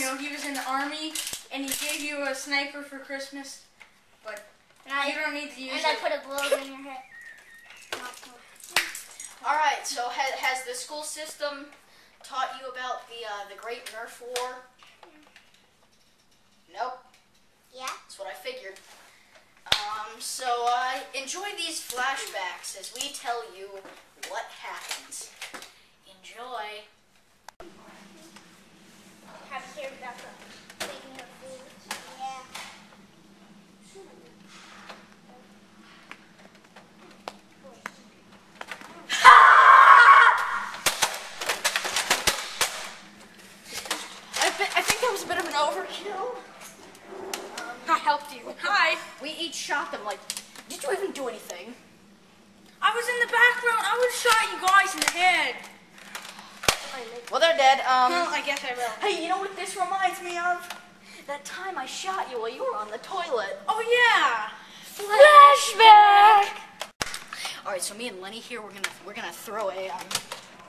know, he was in the army, and he gave you a sniper for Christmas, but you don't need to use it. And I put a bullet in your head. Alright, so has the school system taught you about the Great Nerf War? Nope. Yeah? That's what I figured. So enjoy these flashbacks as we tell you what happened. Enjoy. Have you heard about the taking of food? Yeah. I think that was a bit of an overkill. I helped you. Hi. We each shot them. Like, did you even do anything? I was in the background. I would have shot you guys in the head. Well, they're dead. Well, I guess I will. Hey, you know what this reminds me of? That time I shot you while you were on the toilet. Oh, yeah. Flashback! Alright, so me and Lenny here, we're gonna throw a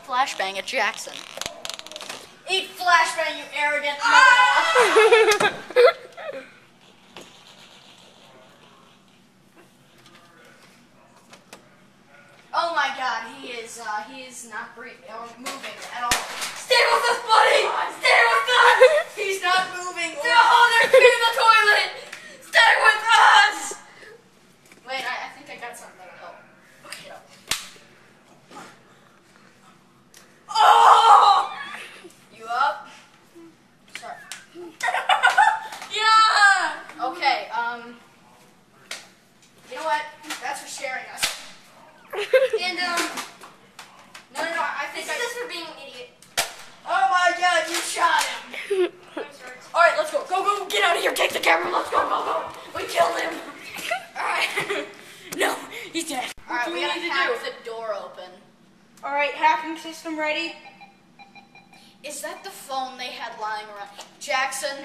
flashbang at Jackson. Eat flashbang, you arrogant mother! Oh my god, he is not moving at all. Stay with us, buddy! Stay with us! He's not moving. Oh, there's pee in the toilet! Stay with us! Wait, I think I got something that'll help. Okay. Oh! You up? Sorry. Yeah! Okay, you know what? That's for sharing us. And, no, I think This is just for being an idiot. Oh my god, you shot him! Alright, let's go. Go, get out of here, take the camera, let's go. We killed him! Alright. No, he's dead. Alright, we gotta hack the door open. Alright, hacking system ready? Is that the phone they had lying around? Jackson,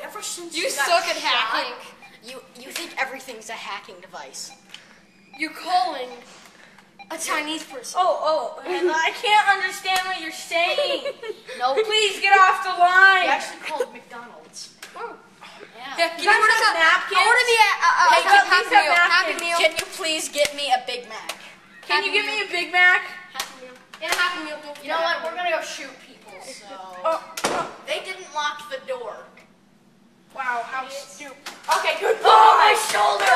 ever since You got suck at shot, hacking. You think everything's a hacking device. You're calling A Chinese person. Oh, and I can't understand what you're saying. No, Please get off the line. he actually called McDonald's. Oh. Yeah. Can you put us napkins? I want to be a Happy Meal. Can you please get me a Big Mac? Can you give me a Big Mac? Happy Meal. And a Happy Meal. You know what? We're gonna go shoot people. So they didn't lock the door. Wow, how stupid. Okay, good. Oh, my shoulder!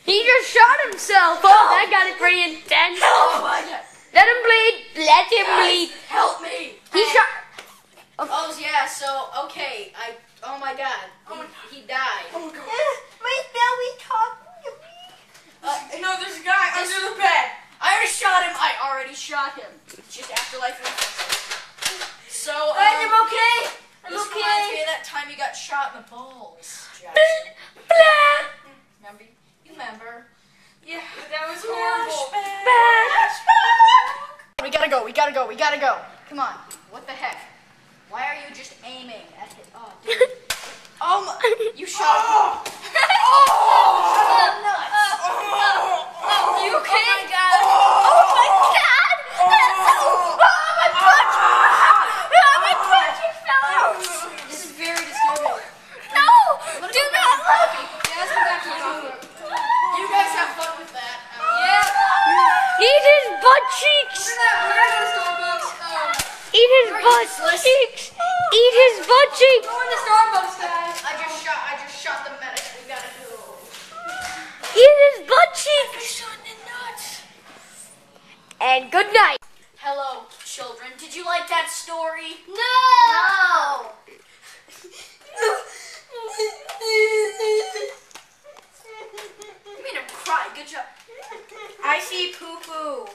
He just shot himself. Oh, that got it pretty intense. Oh my god! Let him bleed. Let him bleed. Help me! He shot. Oh yeah. So okay, Oh my god. He died. Oh my god. My belly talking to me. No, there's a guy under the bed. I already shot him. Just afterlife reflexes. So I'm okay. I'm this okay. reminds me of that time you got shot in the balls, Jackson. Remember? Yeah, that was horrible. We gotta go. Come on. What the heck? Why are you just aiming at it? Oh, dude. You shot him. Are you okay? Oh my god. Oh my god. My punch. My punch fell out. This is very disturbing. No. Do not look. Let's go back to the room. You guys have fun with that. Eat his butt cheeks. We're gonna go to Starbucks. Eat his butt cheeks. Eat his butt cheeks. Go to Starbucks, guys. I just shot the medic. We gotta go. Eat his butt cheeks. And good night. Hello, children. Did you like that story? No. You made him cry. Good job. I see poo-poo.